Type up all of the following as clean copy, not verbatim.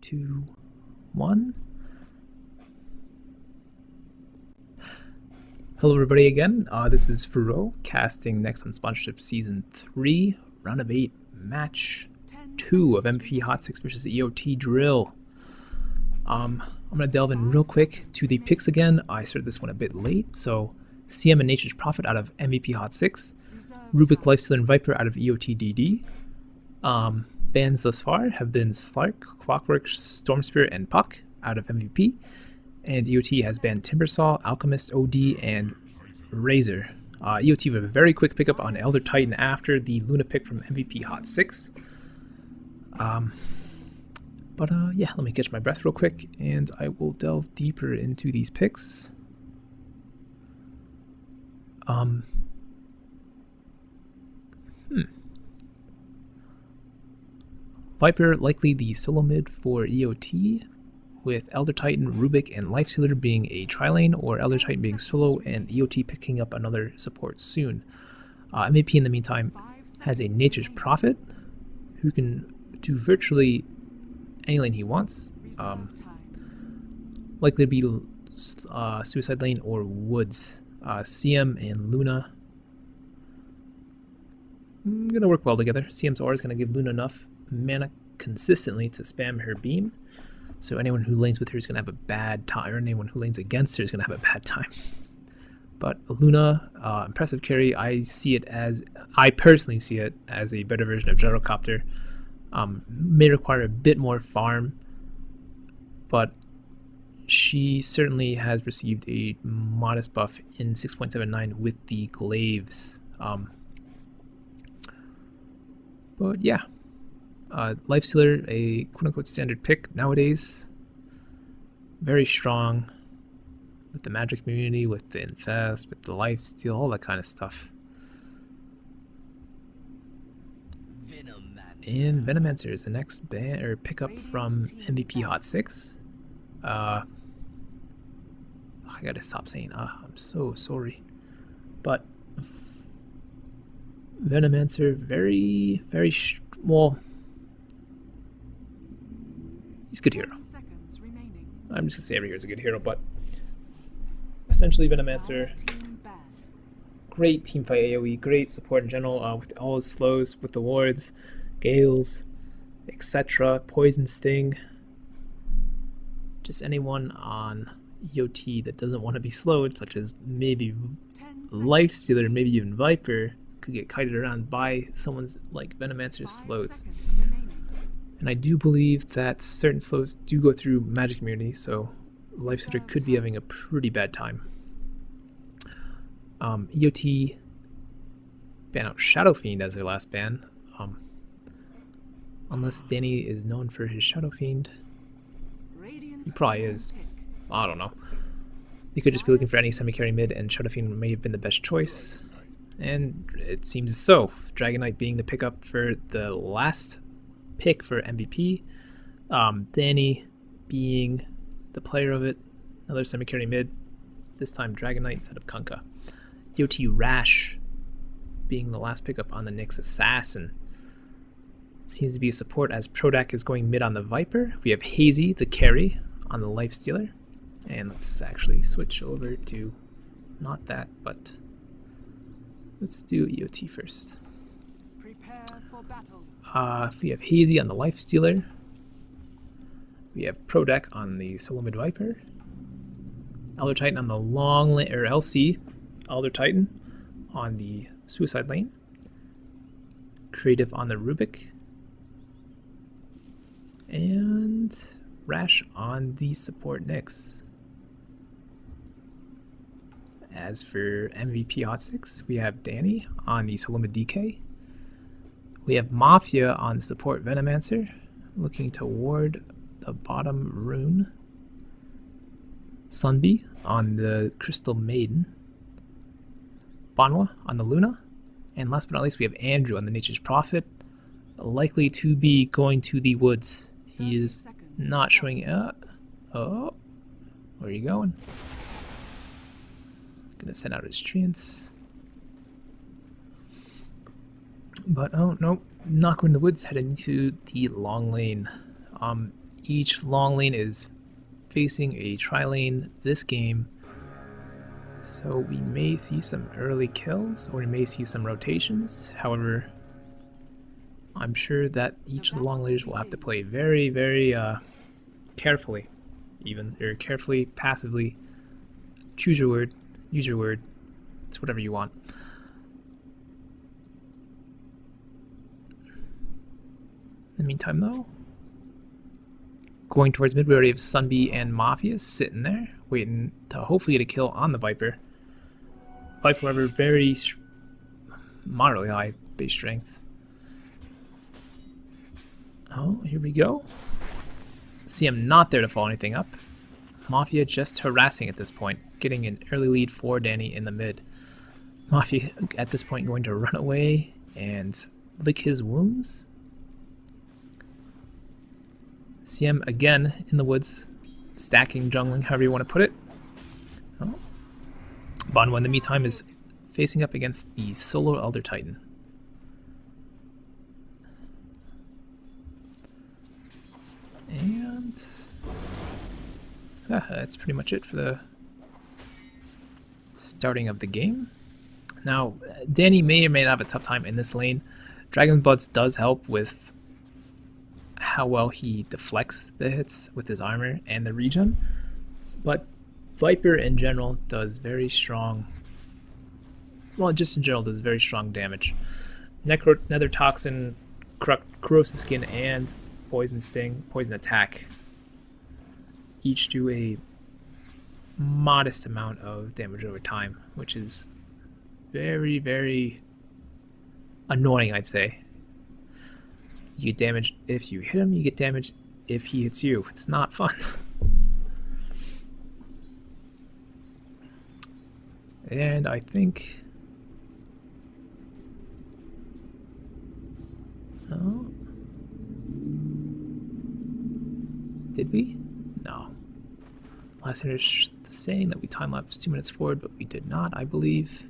2, 1. Hello everybody again, this is Frouwo, casting next on Sponsorship Season 3, Round of 8, Match 2 of MVP HOTSIX versus EoT Drill. I'm going to delve in real quick to the picks again. I started this one a bit late, so CM and Nature's Prophet out of MVP HOTSIX, Rubik, Lifestealer, and Viper out of EoT.D. Bans thus far have been Slark, Clockwork, Storm Spirit, and Puck out of MVP. And EoT has banned Timbersaw, Alchemist, OD, and Razor. EoT with a very quick pickup on Elder Titan after the Luna pick from MVP HOTSIX. Yeah, let me catch my breath real quick, and I will delve deeper into these picks. Viper likely the solo mid for EoT, with Elder Titan, Rubik, and Lifestealer being a tri-lane, or Elder Titan being solo and EoT picking up another support soon. MVP in the meantime has a Nature's Prophet, who can do virtually any lane he wants. Likely to be Suicide Lane or Woods. CM and Luna gonna work well together. CM's aura is gonna give Luna enough mana consistently to spam her beam. So anyone who lanes with her is going to have a bad time, or anyone who lanes against her is going to have a bad time. But Luna, impressive carry. I personally see it as a better version of Gyrocopter. May require a bit more farm, but she certainly has received a modest buff in 6.79 with the glaives. But yeah. Lifestealer, a quote-unquote standard pick nowadays. Very strong with the magic community, with the infest, with the lifesteal, all that kind of stuff. And Venomancer is the next pickup from MVP HOTSIX. I gotta stop saying I'm so sorry. But Venomancer, very, very well. He's a good hero. I'm just gonna say every hero is a good hero, but essentially Venomancer, great teamfight AoE, great support in general, with all his slows, with the wards, gales, etc. Poison Sting. Just anyone on EoT that doesn't want to be slowed, such as maybe Lifestealer, maybe even Viper, could get kited around by someone's like Venomancer's slows. And I do believe that certain slows do go through magic immunity, so Lifestealer could be having a pretty bad time. EoT ban out Shadow Fiend as their last ban. Unless Danny is known for his Shadow Fiend. He probably is. I don't know. They could just be looking for any semi-carry mid, and Shadow Fiend may have been the best choice. And it seems so. Dragon Knight being the pickup for the last pick for MVP. Danny being the player of it. Another semi-carry mid. This time Dragon Knight instead of Kunkka. EoT Rash being the last pickup on the Nyx Assassin. Seems to be a support as Prodak is going mid on the Viper. We have Hazy, the carry, on the Lifestealer. And let's actually switch over to not that, but let's do EoT first. Prepare for battle. We have Hazy on the Lifestealer. We have Prodak on the Solo Mid Viper. Elder Titan on the long lane, or LC. Elder Titan on the Suicide Lane. Creative on the Rubik. And Rash on the Support Nyx. As for MVP HOTSIX, we have Danny on the Solo Mid DK. We have Mafia on support Venomancer, looking to ward the bottom rune. Sunbee on the Crystal Maiden. Banwa on the Luna. And last but not least, we have Andrew on the Nature's Prophet, likely to be going to the woods. He is not showing up. Oh, where are you going? Gonna send out his treants. But oh no, not going to the woods, heading to the long lane. Each long lane is facing a tri-lane this game. So we may see some early kills, or we may see some rotations. However, I'm sure that each of the long laners will have to play very, very carefully, or carefully, passively. Choose your word, use your word. It's whatever you want. In the meantime, though, going towards mid, we already have Sunbee and Mafia sitting there, waiting to hopefully get a kill on the Viper. Viper, however, very moderately high base strength. Oh, here we go. See him not there to follow anything up. Mafia just harassing at this point, getting an early lead for Danny in the mid. Mafia at this point going to run away and lick his wounds. See him again in the woods, stacking, jungling, however you want to put it. Oh. Bonwo in the meantime is facing up against the solo Elder Titan. And that's pretty much it for the starting of the game. Now, Danny may or may not have a tough time in this lane. Dragon's Bloods does help with how well he deflects the hits with his armor and the regen, but Viper in general does very strong, well, just in general does very strong damage. Nether Toxin, Corrosive Skin, and Poison Sting, Poison Attack each do a modest amount of damage over time, which is very, very annoying, I'd say. You get damage if you hit him, you get damage if he hits you. It's not fun. And I think... Oh. Did we? No. Last time saying that we time-lapsed 2 minutes forward, but we did not, I believe.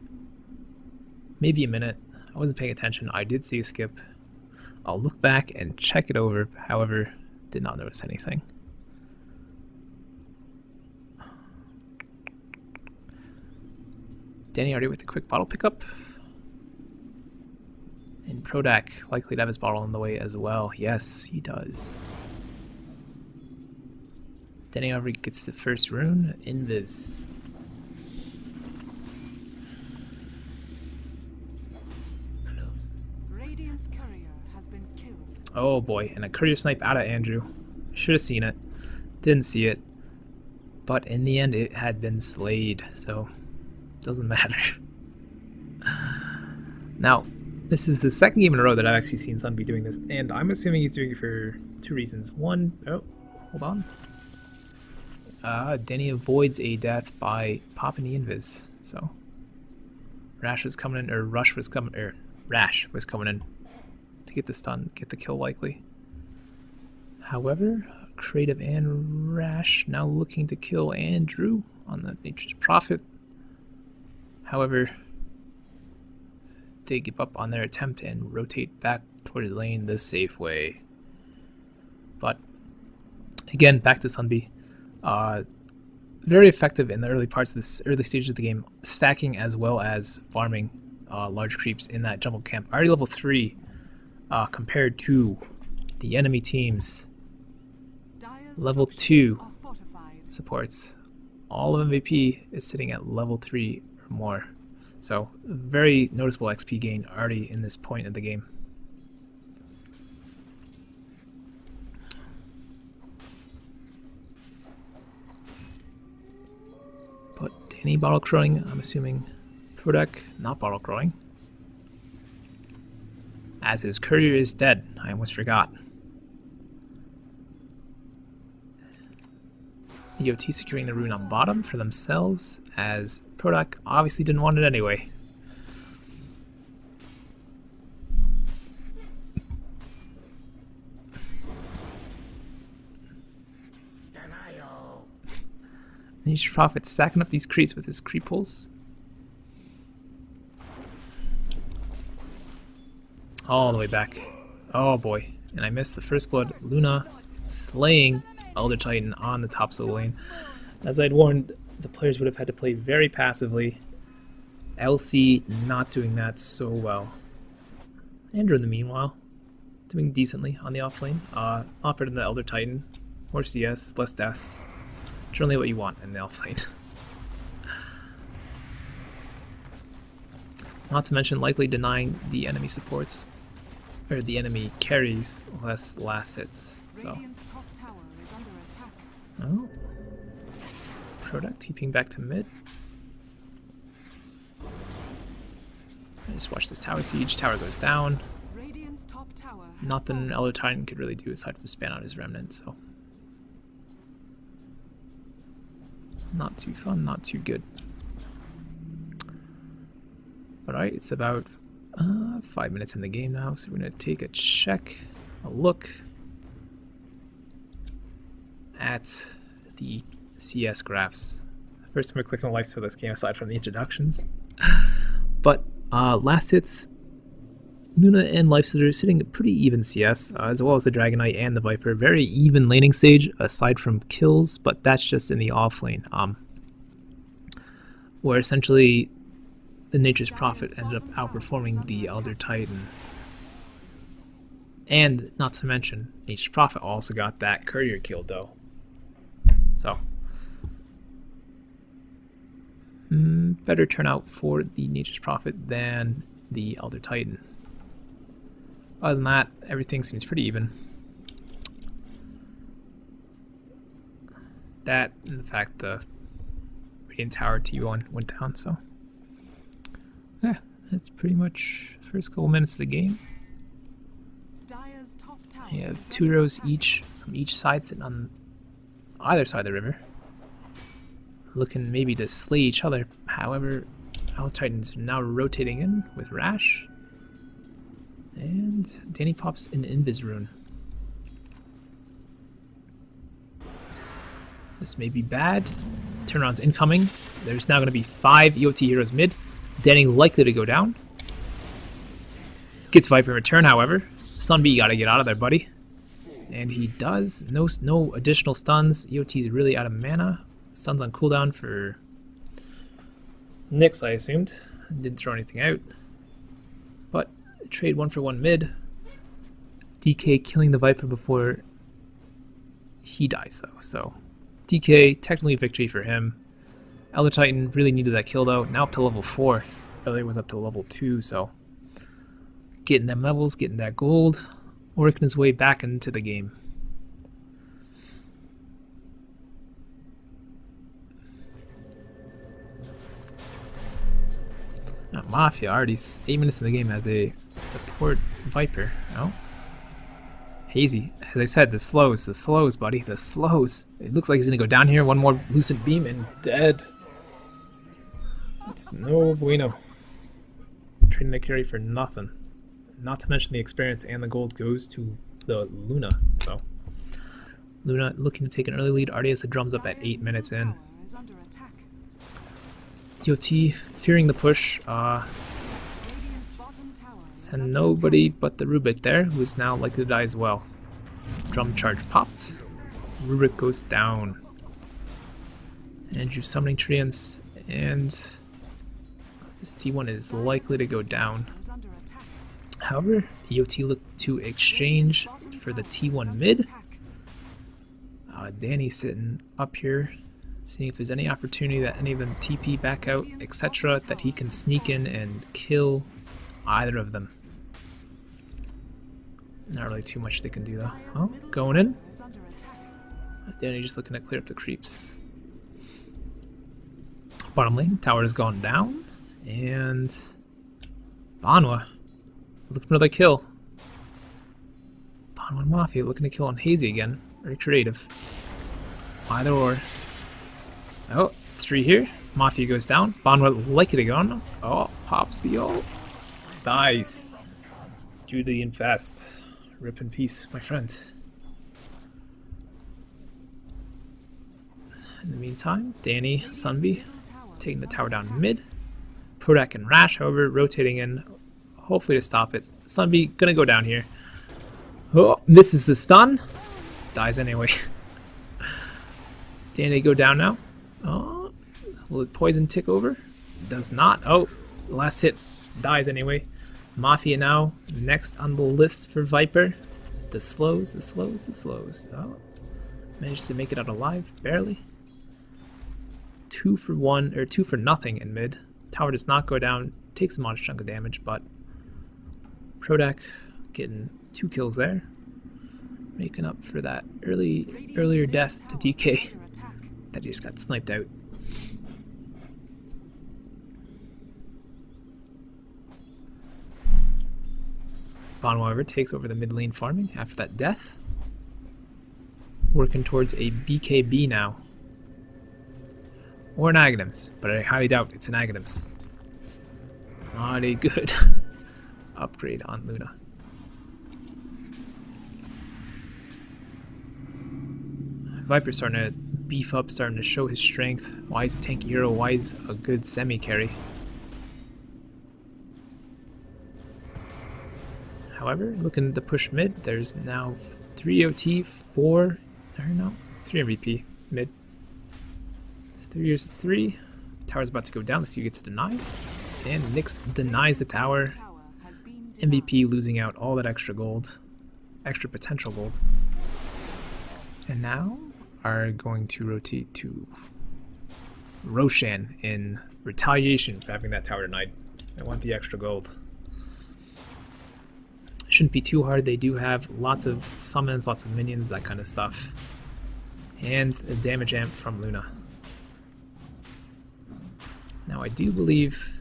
Maybe a minute. I wasn't paying attention. I did see a skip. I'll look back and check it over, however, did not notice anything. Danny already with the quick bottle pickup. And Prodak likely to have his bottle on the way as well. Yes, he does. Danny already gets the first rune, Invis. Oh boy, and a courier snipe out of Andrew. Should have seen it. Didn't see it. But in the end, it had been slayed, so doesn't matter. Now, this is the second game in a row that I've actually seen Sunbee doing this, and I'm assuming he's doing it for two reasons. One, oh, hold on. Danny avoids a death by popping the invis, so Rash was coming in, or Rash was coming in to get the stun, get the kill likely. However, Creative and Rash now looking to kill Andrew on the Nature's Prophet. However, they give up on their attempt and rotate back towards the lane the safe way. But again, back to Sunbee. Very effective in the early parts of this early stages of the game, stacking as well as farming large creeps in that jungle camp. Already level 3 compared to the enemy team's level 2 supports. All of MVP is sitting at level 3 or more. So very noticeable XP gain already in this point of the game. But Danny bottle crowing, I'm assuming Prodak not bottle crowing. As his courier is dead, I almost forgot. EoT securing the rune on bottom for themselves, as Prodak obviously didn't want it anyway. Niche Prophet stacking up these creeps with his creep pulls. All the way back. Oh boy. And I missed the first blood. Luna slaying Elder Titan on the top solo lane. As I'd warned, the players would have had to play very passively. LC not doing that so well. Andrew, in the meanwhile, doing decently on the off lane. Opera than the Elder Titan. More CS, less deaths. Generally what you want in the off lane. Not to mention likely denying the enemy supports, or the enemy carries less last hits. So. Radiant's top tower is under attack. Oh. Product TPing back to mid. Just watch this tower siege. Tower goes down. Radiant's top tower has Nothing fallen. Elder Titan could really do aside from span out his remnant, so. Not too fun, not too good. Alright, it's about 5 minutes in the game now, so we're going to take a check, a look at the CS graphs. First time I click on life for this game aside from the introductions. But last hits, Luna and Lifestealer are sitting at pretty even CS, as well as the Dragon Knight and the Viper. Very even laning stage aside from kills, but that's just in the off lane. Where essentially the Nature's Prophet ended up outperforming the Elder Titan. And not to mention, Nature's Prophet also got that courier kill though. So, better turnout for the Nature's Prophet than the Elder Titan. Other than that, everything seems pretty even. That and the fact the Radiant Tower T1 went down, so yeah, that's pretty much the first couple minutes of the game. Dire's top tower You have is 2 under rows attack. each from each side sitting on either side of the river, looking maybe to slay each other. However, Elder Titans are now rotating in with Rash, and Danny pops an Invis rune. This may be bad. Turnaround's incoming. There's now going to be 5 EoT heroes mid. Danny likely to go down. Gets Viper in return, however. Sunbee, you gotta get out of there, buddy. And he does. No additional stuns. EoT's really out of mana. Stuns on cooldown for Nyx, I assumed. Didn't throw anything out. But trade 1-for-1 mid. DK killing the Viper before he dies, though. So DK, technically victory for him. Elder Titan really needed that kill, though. Now up to level 4. Earlier was up to level 2, so getting them levels, getting that gold, working his way back into the game. Now, Mafia already 8 minutes in the game as a support Viper. Oh. Hazy. As I said, the slows, buddy, the slows. It looks like he's gonna go down here. One more Lucent Beam and dead. It's no bueno. Trading the carry for nothing. Not to mention the experience and the gold goes to the Luna. So Luna looking to take an early lead. Already has the drums up at 8 minutes in. Tower is under attack. EoT fearing the push. Radiant's bottom tower is Send under nobody but the Rubik there, who is now likely to die as well. Drum charge popped. Rubik goes down. Andrew summoning treants, and this T1 is likely to go down. attack. Is under attack. However, EoT looked to exchange for the T1 mid. Danny sitting up here, seeing if there's any opportunity that any of them TP back out, etc., that he can sneak in and kill either of them. Not really too much they can do though. Oh, going in. Is under attack. Danny just looking to clear up the creeps. Bottom lane, tower has gone down, and Banwa looking for another kill. Banwa and Mafia looking to kill on Hazy again. Very creative. Either or. Oh, 3 here. Mafia goes down. Banwa likely to go on. Oh, pops the ult. Dies. Due to the infest. Rip in peace, my friend. In the meantime, Danny, Sunbee, taking the tower down mid. Prodak and Rash, however, rotating in, hopefully to stop it. Sunbee gonna go down here. Oh, misses the stun. Dies anyway. Danny go down now. Oh, will the poison tick over? Does not. Oh, last hit dies anyway. Mafia now next on the list for Viper. The slows. Oh, managed to make it out alive, barely. 2 for 1, or 2 for nothing in mid. Tower does not go down, takes a modest chunk of damage, but Prodak getting 2 kills there. Making up for that earlier death to DK that he just got sniped out. Bon, however, takes over the mid lane farming after that death. Working towards a BKB now. Or an Aghanims, but I highly doubt it's an Aghanims. Not a good upgrade on Luna. Viper's starting to beef up, starting to show his strength. Why he's a tanky hero, why he's a good semi-carry. However, looking to push mid, there's now 3 EoT, 3 MVP mid. So 3 versus 3. Tower's about to go down. Let's see who gets denied. And Nyx denies the tower. MVP losing out all that extra gold. Extra potential gold. And now are going to rotate to Roshan in retaliation for having that tower denied. I want the extra gold. Shouldn't be too hard. They do have lots of summons, lots of minions, that kind of stuff. And a damage amp from Luna. Now I do believe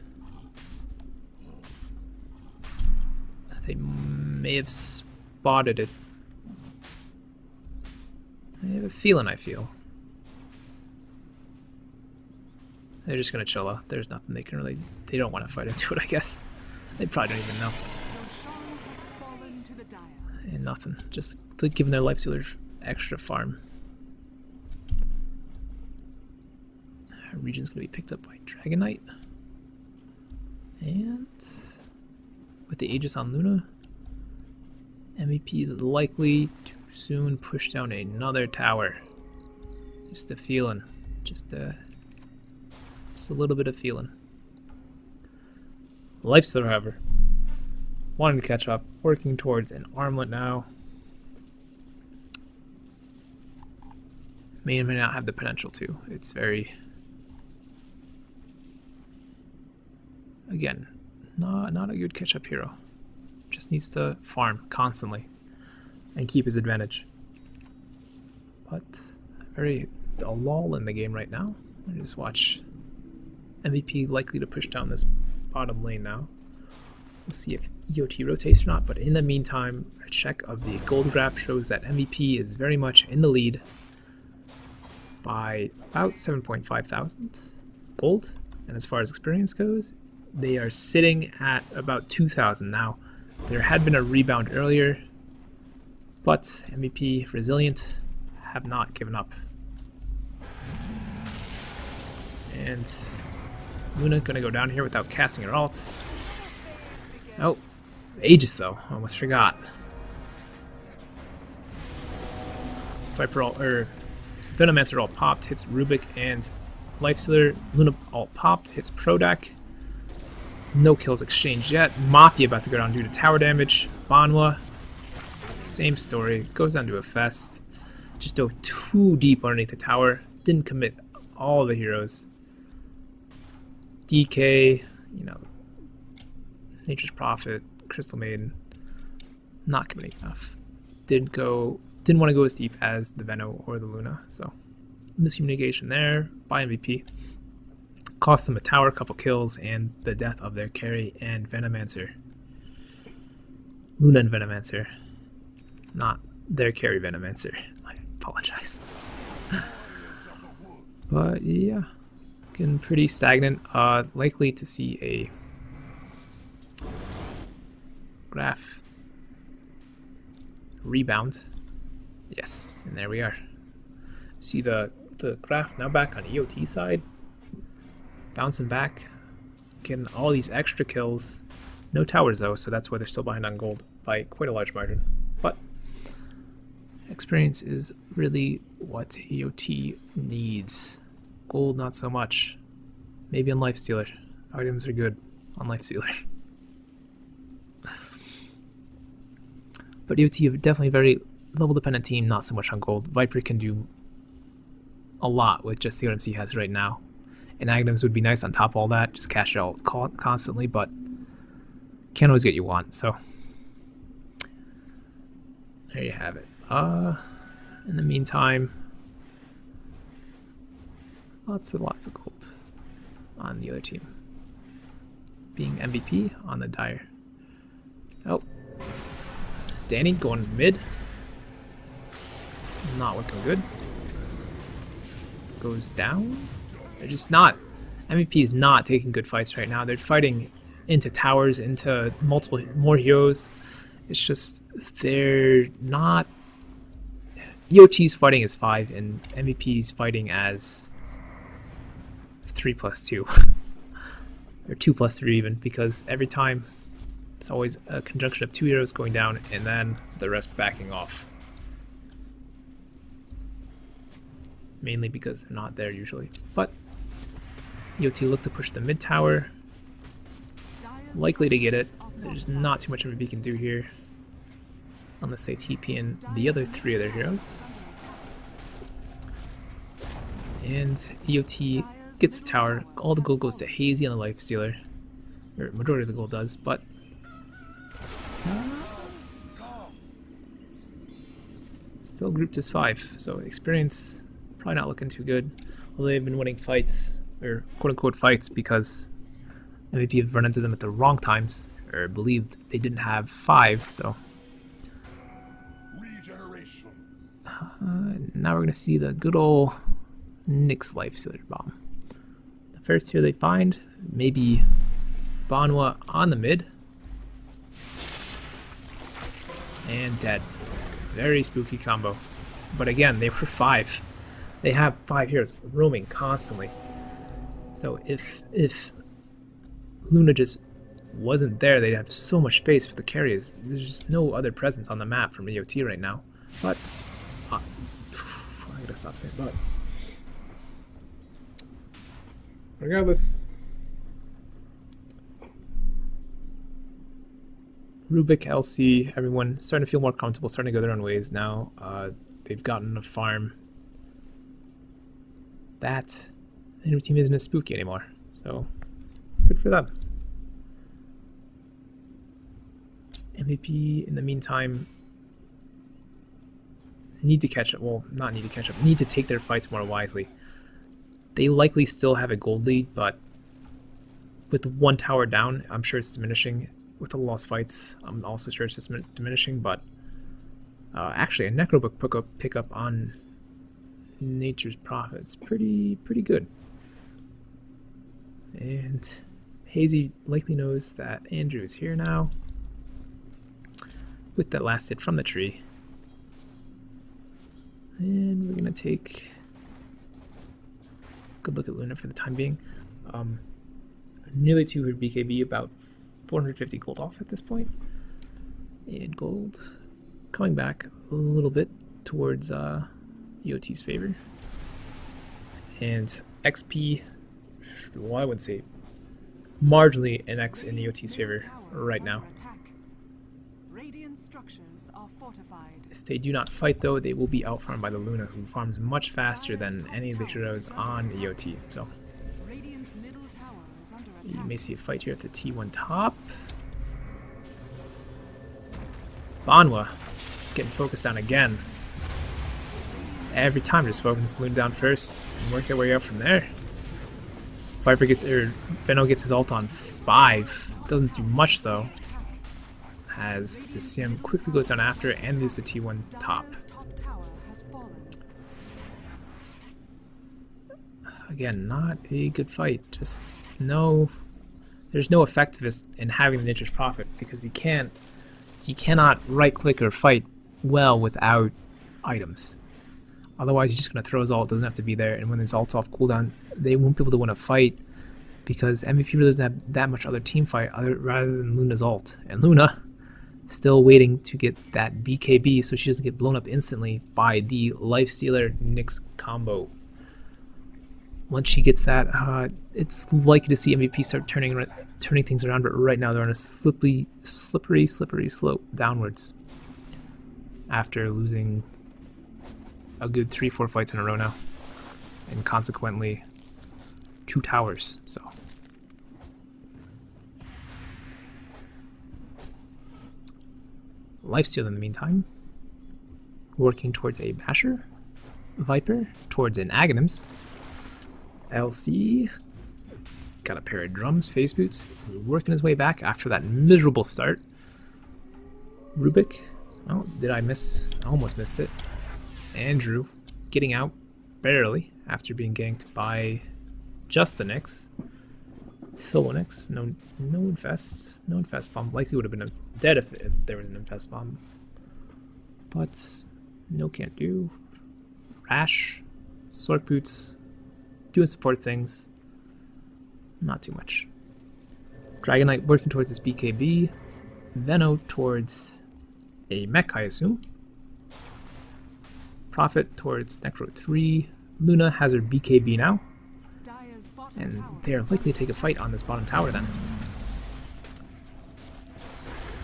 they may have spotted it. I have a feeling, I feel. They're just gonna chill out. There's nothing they can really... They don't want to fight into it, I guess. They probably don't even know. And nothing. Just giving their life stealer extra farm. Region's gonna be picked up by Dragon Knight. And with the Aegis on Luna, MVP is likely to soon push down another tower. Just a feeling. Just a little bit of feeling. Lifestealer, however, wanting to catch up, working towards an armlet now. May or may not have the potential to. It's very... Again, not a good catch-up hero. Just needs to farm constantly and keep his advantage. But a lull in the game right now. I just watch MVP likely to push down this bottom lane now. We'll see if EoT rotates or not, but in the meantime, a check of the gold graph shows that MVP is very much in the lead by about 7.5 thousand gold. And as far as experience goes, they are sitting at about 2,000 now. There had been a rebound earlier, but MVP Resilient have not given up. And Luna gonna go down here without casting her ult. Oh, Aegis though, almost forgot. Viper ult, Venomancer ult popped, hits Rubik and Lifestealer. Luna ult popped, hits Prodak. No kills exchanged yet. Mafia about to go down due to tower damage. Banwa, same story. Goes down to a fest. Just dove too deep underneath the tower. Didn't commit all the heroes. DK, Nature's Prophet, Crystal Maiden, not committing enough. Didn't want to go as deep as the Veno or the Luna. So miscommunication there by MVP. Cost them a tower, couple kills, and the death of their carry and Venomancer. Luna and Venomancer. Not their carry Venomancer. I apologize. But yeah, getting pretty stagnant. Likely to see a graph rebound. Yes, and there we are. See the graph now back on EoT side. Bouncing back, getting all these extra kills. No towers though, so that's why they're still behind on gold by quite a large margin. But Experience is really what EoT needs. Gold, not so much. Maybe on Lifestealer. Items are good on Lifestealer. But EoT is definitely a very level dependent team, not so much on gold. Viper can do a lot with just the items he has right now. And items would be nice on top of all that, just cash it out constantly, but can't always get what you want, so there you have it. In the meantime, lots of gold on the other team. Being MVP on the Dire. Oh, Danny going mid. Not looking good. Goes down. They're just not. MVP is not taking good fights right now. They're fighting into towers, into multiple more heroes. It's just they're not. EoT's fighting as 5, and MVP's fighting as 3+2, or 2+3 even, because every time it's always a conjunction of 2 heroes going down and then the rest backing off. Mainly because they're not there usually. But EoT look to push the mid tower. Likely to get it. There's not too much MVP can do here. Unless they TP in the other 3 of their heroes. And EoT gets the tower. All the gold goes to Hazy on the Lifestealer. Or majority of the gold does, but still grouped as 5. So experience probably not looking too good. Although they've been winning fights, or quote unquote fights, because MVP have run into them at the wrong times, or believed they didn't have 5, so now we're going to see the good old Nyx Lifestealer bomb. The first here they find, maybe Banwa on the mid. And dead. Very spooky combo. But again, they were 5. They have 5 heroes roaming constantly. So if Luna just wasn't there, they'd have so much space for the carries. There's just no other presence on the map from EoT right now. But I gotta stop saying but. Regardless, Rubik, LC, everyone starting to feel more comfortable, starting to go their own ways now. They've gotten a farm that the new team isn't as spooky anymore, so it's good for them. MVP, in the meantime, need to catch up. Well, not need to catch up. Need to take their fights more wisely. They likely still have a gold lead, but with 1 tower down, I'm sure it's diminishing. With the lost fights, I'm also sure it's just diminishing. But actually, a Necrobook pickup on Nature's Prophet's pretty good. And Hazy likely knows that Andrew is here now with that last hit from the tree. And we're gonna take a good look at Luna for the time being. Nearly 200 BKB, about 450 gold off at this point. And gold coming back a little bit towards EoT's favor. And XP, well, I would say marginally an X in EoT's favor right now. If they do not fight though, they will be outfarmed by the Luna, who farms much faster than any of the heroes on EoT. So you may see a fight here at the T1 top. Banwa getting focused on again. Every time just focus Luna down first and work their way up from there. Viper gets, or Venno gets his ult on 5. Doesn't do much though, as the CM quickly goes down after and loses the T1 top. Again, not a good fight. Just there's no effectiveness in having the Nature's Prophet, because you cannot right click or fight well without items. Otherwise, you're just going to throw his ult. Doesn't have to be there, and when his ult's off cooldown, they won't be able to win a fight, because MVP really doesn't have that much other team fight rather than Luna's ult. And Luna, Still waiting to get that BKB so she doesn't get blown up instantly by the Lifestealer Nyx combo. Once she gets that, it's likely to see MVP start turning things around, but right now they're on a slippery slope downwards after losing a good 3-4 fights in a row now, and consequently 2 towers. So Lifesteal in the meantime, working towards a Basher, Viper towards an Aghanims, LC got a pair of drums, face boots, working his way back after that miserable start. Rubik, oh, did I miss? I almost missed it. Andrew getting out barely after being ganked by just the Nyx. Solo Nyx, no infest bomb. Likely would have been dead if there was an infest bomb. But no, can't do. Rash, Sork boots, doing support things. Not too much. Dragon Knight working towards his BKB. Veno towards a mech, I assume. Prophet towards Necro 3. Luna has her BKB now. And they are likely to take a fight on this bottom tower then.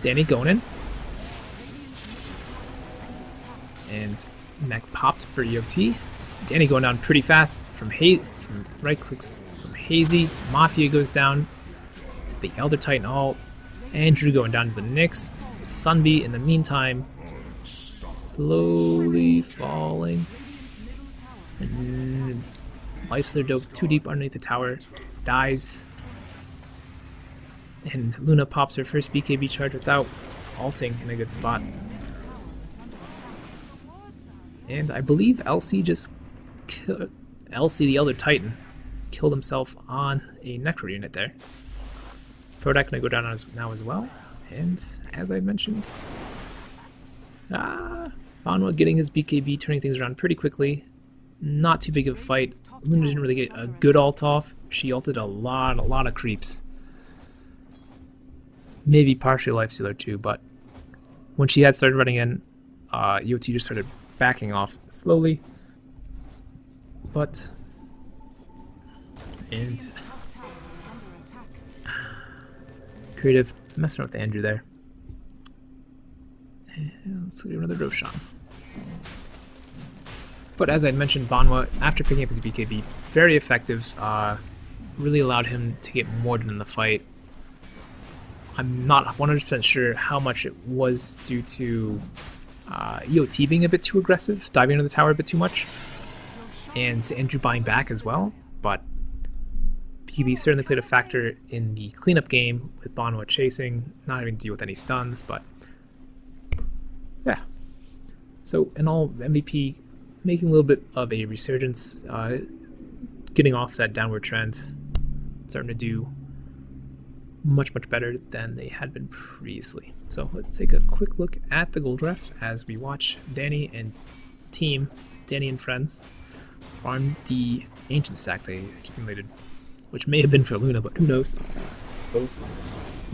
Danny going in. And mech popped for EoT. Danny going down pretty fast from right clicks from Hazy. Mafia goes down to the Elder Titan ult. Andrew going down to the Nyx. Sunbee in the meantime slowly falling. And Lifestealer dove too deep underneath the tower, dies. And Luna pops her first BKB charge without ulting in a good spot. And I believe LC just killed LC, the Elder Titan, killed himself on a Necro unit there. Prodak gonna go down now as well. And as I mentioned, Banwa getting his BKB, turning things around pretty quickly. Not too big of a fight. Luna didn't really get a good ult off. She ulted a lot of creeps. Maybe partially Lifestealer too, but when she had started running in, EoT just started backing off slowly. And Creative messing with Andrew there. And let's do another Roshan. But as I mentioned, Banwa, after picking up his BKB, very effective, really allowed him to get more done in the fight. I'm not 100% sure how much it was due to EoT being a bit too aggressive, diving into the tower a bit too much, and Andrew buying back as well, but BKB certainly played a factor in the cleanup game with Banwa chasing, not having to deal with any stuns, but yeah. So in all, MVP making a little bit of a resurgence, getting off that downward trend, starting to do much better than they had been previously. So let's take a quick look at the gold ref as we watch Danny and team, Danny and friends, farm the ancient stack they accumulated, which may have been for Luna, but who knows. Both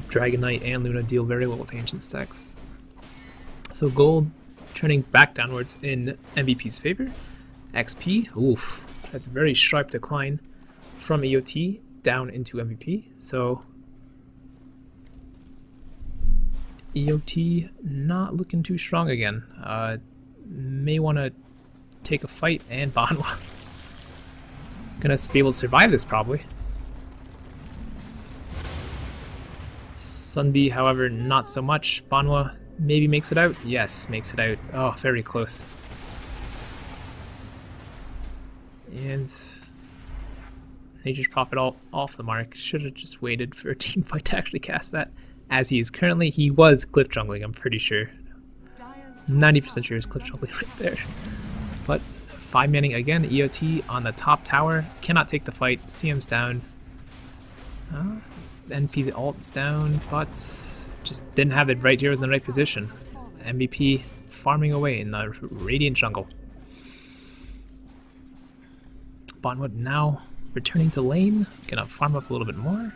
Dragon Knight and Luna deal very well with ancient stacks. So gold turning back downwards in MVP's favor. XP, oof, that's a very sharp decline from EoT down into MVP. So EoT not looking too strong again. May want to take a fight, and Banwa gonna be able to survive this probably. Sunbee, however, not so much. Banwa maybe makes it out. Yes, makes it out. Oh, very close. And Nature's Prophet all off the mark. Should have just waited for a team fight to actually cast that. As he is currently, he was cliff jungling, I'm pretty sure. 90% sure he's cliff jungling right there. But 5-manning again, EoT on the top tower. Cannot take the fight. CM's down. NP's ult's down, but just didn't have it right here in the right position. MVP farming away in the Radiant jungle. Bonwood now returning to lane. Gonna farm up a little bit more.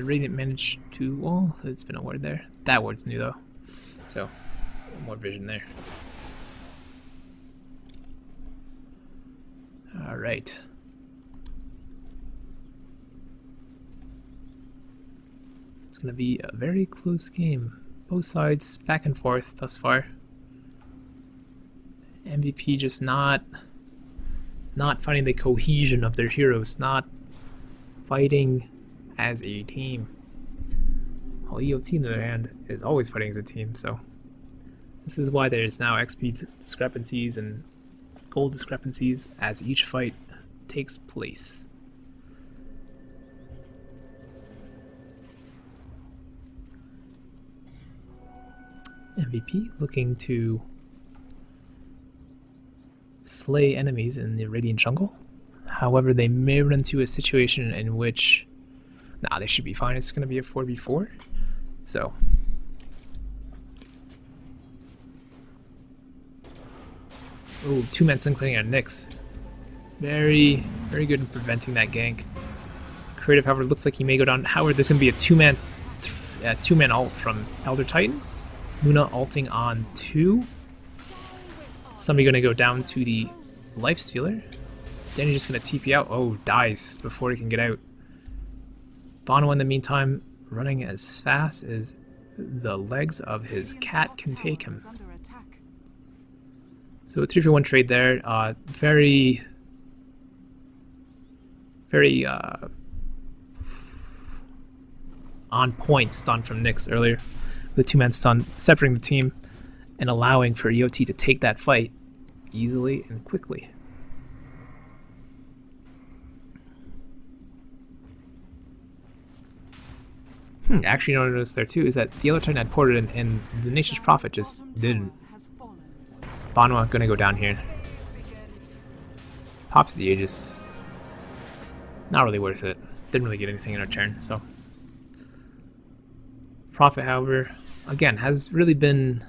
Radiant managed to, well, it's been a ward there. That ward's new though, so more vision there. All right. It's gonna be a very close game. Both sides back and forth thus far. MVP just not finding the cohesion of their heroes, not fighting as a team. While EoT, on the other hand, is always fighting as a team, so this is why there's now XP discrepancies and gold discrepancies as each fight takes place. MVP looking to slay enemies in the Radiant jungle. However, they may run into a situation in which, nah, they should be fine. It's going to be a 4v4. So, oh, two-man syncling on Nyx. Very, very good in preventing that gank. Creative, however, looks like he may go down. Howard, there's going to be a two-man ult from Elder Titan. Luna ulting on 2. Somebody going to go down to the Lifestealer. Danny just going to TP out. Oh, dies before he can get out. Bono, in the meantime, running as fast as the legs of his cat can take him. So a 3-for-1 trade there. Very on point stun from Nyx earlier. The two-man stun separating the team and allowing for EoT to take that fight easily and quickly. Actually, you know what I noticed there too is that the other Titan had ported and the Nature's Prophet just didn't. Banwa gonna go down here. Pops the Aegis. Not really worth it. Didn't really get anything in return, so. Prophet, however, again, has really been,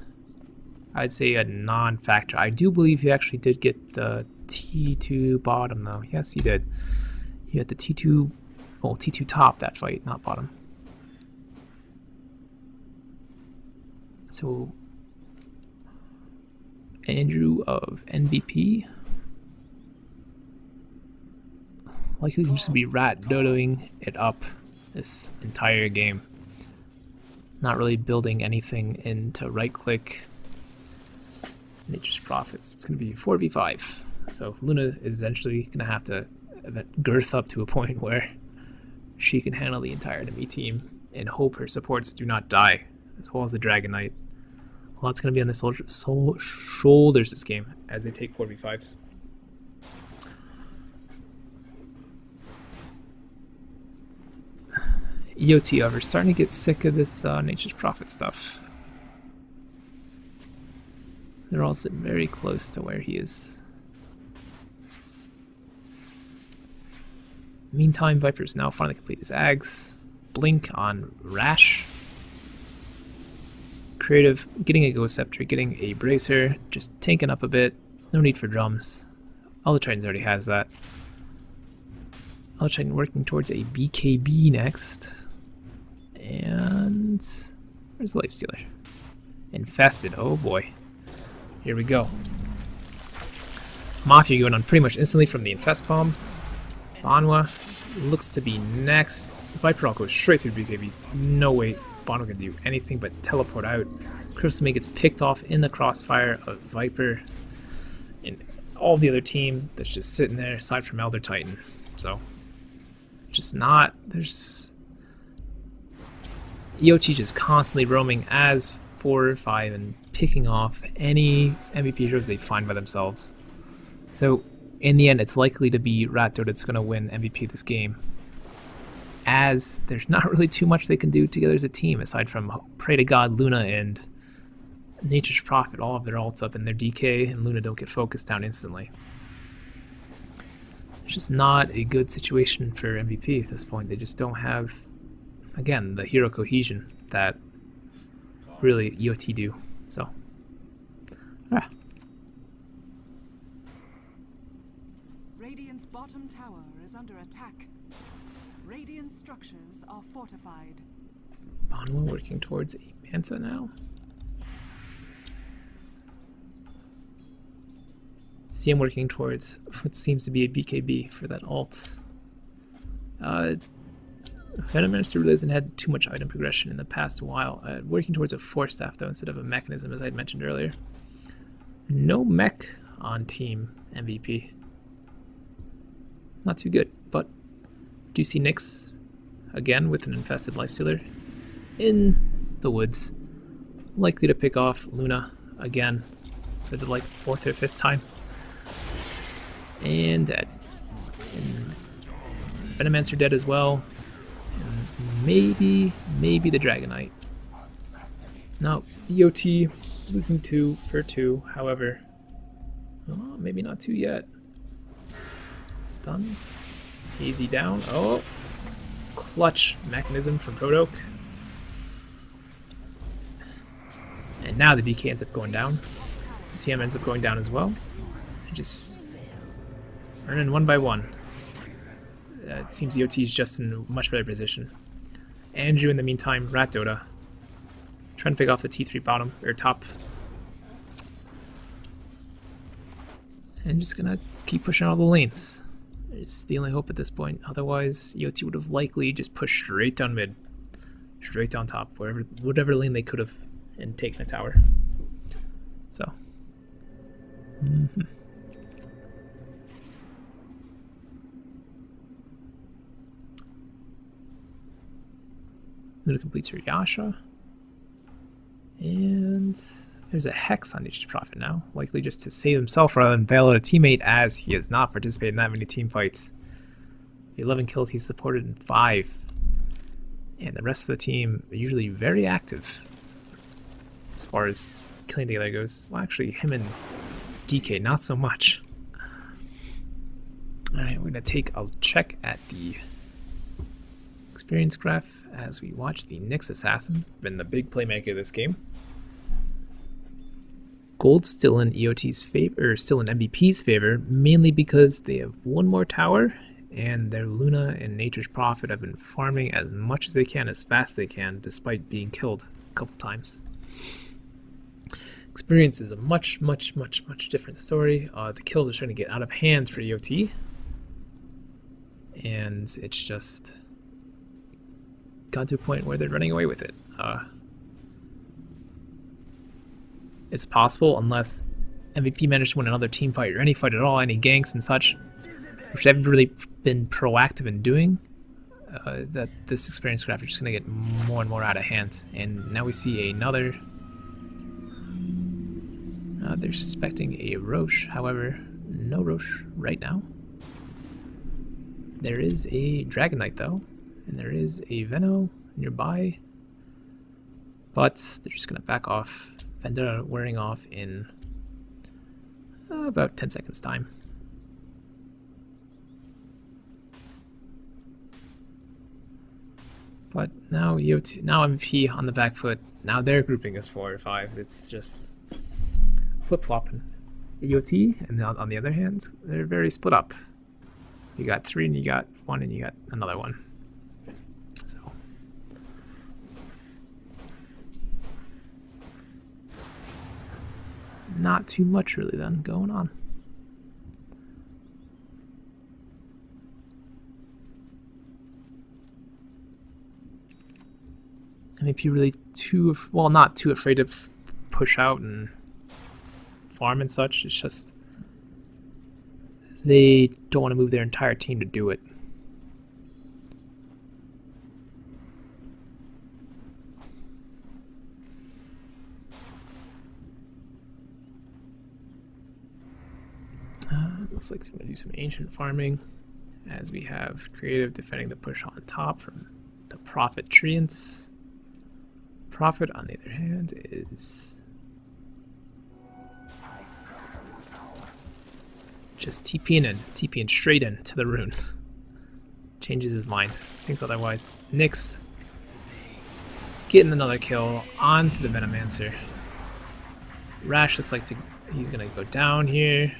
I'd say, a non-factor. I do believe he actually did get the T2 bottom, though. Yes, he did. He had the T2, well, T2 top that fight, not bottom. So, Andrew of MVP. Likely just to be rat dodoing it up this entire game. Not really building anything into right click. Nature's Prophets. It's going to be 4v5. So Luna is essentially going to have to girth up to a point where she can handle the entire enemy team and hope her supports do not die, as well as the Dragon Knight. Well, that's going to be on the shoulders this game as they take 4v5s. EoT, however, starting to get sick of this Nature's Prophet stuff. They're all sitting very close to where he is. Meantime, Viper's now finally complete his Ags. Blink on Rash. Creative getting a Ghost Scepter, getting a Bracer, just tanking up a bit. No need for drums. All the Titans already has that. All the Titan working towards a BKB next. And where's the Lifestealer? Infested, oh boy. Here we go. Mafia going on pretty much instantly from the Infest Bomb. Banwa looks to be next. Viper all goes straight through BKB. No way Banwa can do anything but teleport out. Crystal gets picked off in the crossfire of Viper and all the other team that's just sitting there aside from Elder Titan. So, just not, there's EoT just constantly roaming as 4 or 5 and picking off any MVP heroes they find by themselves. So in the end, it's likely to be Rat that's going to win MVP this game, as there's not really too much they can do together as a team aside from pray to God Luna and Nature's Prophet all have their ults up in their DK and Luna don't get focused down instantly. It's just not a good situation for MVP at this point. They just don't have, again, the hero cohesion that really EoT do. So, Radiant's bottom tower is under attack. Radiant structures are fortified. Bonwell working towards a Manta now. See him working towards what seems to be a BKB for that ult. Venomancer really hasn't had too much item progression in the past while. Working towards a Force Staff though instead of a mechanism, as I had mentioned earlier. No mech on team MVP. Not too good, but do you see Nyx again with an infested lifestealer in the woods, likely to pick off Luna again for the like 4th or 5th time, and dead. And Venomancer dead as well. And maybe the Dragonite. No, EoT losing 2 for 2. However, maybe not 2 yet. Stun. Easy down. Oh, clutch mechanism from Ro8. And now the DK ends up going down. CM ends up going down as well. Just earning 1 by 1. It seems EoT is just in a much better position. Andrew, in the meantime, Rat Dota, trying to pick off the T3 bottom, or top. And just gonna keep pushing all the lanes. It's the only hope at this point. Otherwise, EoT would have likely just pushed straight down mid. Straight down top, whatever lane they could have, and taken a tower. So. Luna completes her Yasha. And there's a Hex on each Prophet now, likely just to save himself rather than bail out a teammate, as he has not participated in that many team fights. The 11 kills he supported in 5. And the rest of the team are usually very active as far as killing together goes. Well, actually, him and DK, not so much. Alright, we're going to take a check at the experience graph as we watch the Nyx Assassin, been the big playmaker of this game. Gold still in EoT's favor, or still in MVP's favor, mainly because they have 1 more tower, and their Luna and Nature's Prophet have been farming as much as they can, as fast as they can, despite being killed a couple times. Experience is a much different story. The kills are starting to get out of hand for EoT, and it's just got to a point where they're running away with it. It's possible, unless MVP managed to win another team fight or any fight at all, any ganks and such, which they haven't really been proactive in doing, that this experience graph is just going to get more and more out of hand. And now we see another. They're suspecting a Ro8, however, no Ro8 right now. There is a Dragonite though, and there is a Veno nearby, but they're just going to back off. Vendetta wearing off in about 10 seconds time. But now EoT, now MVP on the back foot. Now they're grouping as 4 or 5. It's just flip-flopping. EoT, and on the other hand, they're very split up. You got 3 and you got 1 and you got another 1. So not too much really then going on. MVP really not too afraid to push out and farm and such. It's just they don't want to move their entire team to do it. Looks like they're going to do some ancient farming, as we have creative defending the push on top from the Prophet Treants. Prophet, on the other hand, is just TPing straight into the rune. Changes his mind, thinks otherwise. Nyx getting another kill onto the Venomancer. Rash looks like he's going to go down here.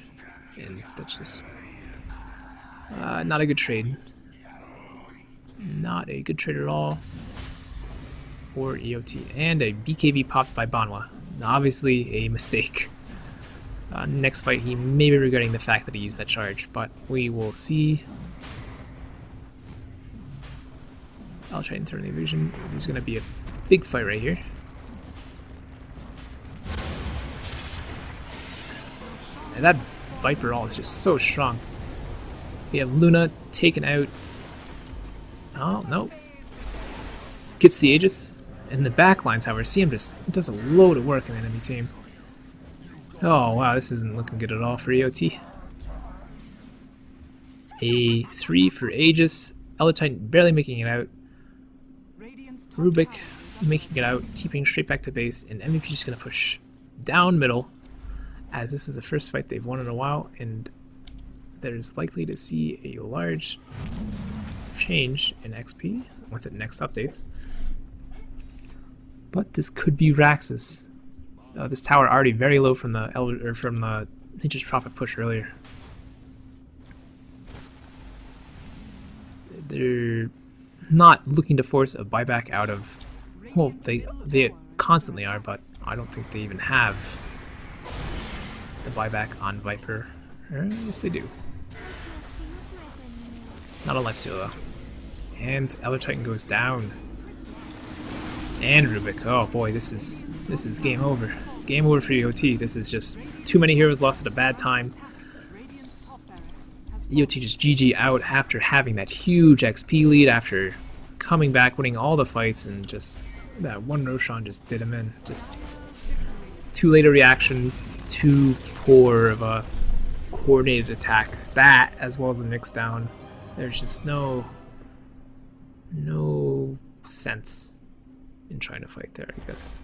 And that's just not a good trade. Not a good trade at all for EoT. And a BKB popped by Banwa. Obviously a mistake. Next fight he may be regretting the fact that he used that charge, but we will see. I'll try and turn the illusion. There's going to be a big fight right here. And that Viper all is just so strong. We have Luna taken out. Oh, no. Gets the Aegis. And the backlines, however, CM just does a load of work in the enemy team. Oh, wow, this isn't looking good at all for EoT. A 3 for Aegis. Elder Titan barely making it out. Rubik making it out, keeping straight back to base, and MVP just going to push down middle, as this is the first fight they've won in a while, and there's likely to see a large change in XP once it next updates. But this could be Raxus. This tower already very low from the Nature's Prophet push earlier. They're not looking to force a buyback out of, well, they constantly are, but I don't think they even have the buyback on Viper. Yes, they do. Not on Lifesteal though. And Elder Titan goes down. And Rubik. Oh boy, this is game over. Game over for EoT. This is just too many heroes lost at a bad time. EoT just GG out after having that huge XP lead, after coming back, winning all the fights, and just that one Roshan just did him in. Just too late a reaction, too poor of a coordinated attack. That, as well as the mix down, there's just no sense in trying to fight there, I guess.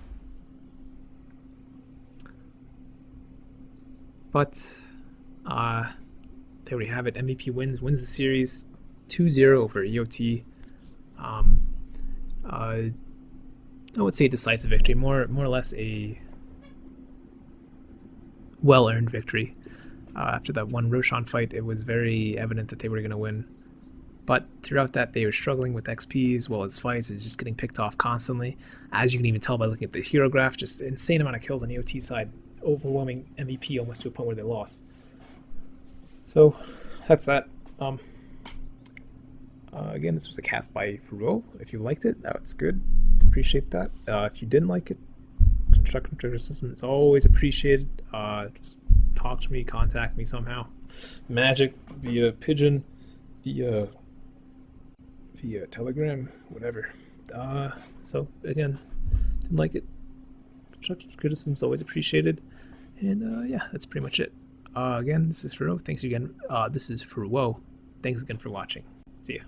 But there we have it. MVP wins the series 2-0 over EoT. I would say a decisive victory, more or less a well-earned victory. After that one Roshan fight, it was very evident that they were going to win. But throughout that, they were struggling with XP as well as fights. It's just getting picked off constantly. As you can even tell by looking at the hero graph, just insane amount of kills on the EoT side, overwhelming MVP almost to a point where they lost. So that's that. Again, this was a cast by Frouwo. If you liked it, that's good. Appreciate that. If you didn't like it, constructive criticism is always appreciated. Just talk to me, contact me somehow. Magic, via Pigeon, via Telegram, whatever. So again, didn't like it. Constructive criticism is always appreciated. And yeah, that's pretty much it. Again, this is Frouwo. Thanks again. This is Frouwo. Thanks again for watching. See ya.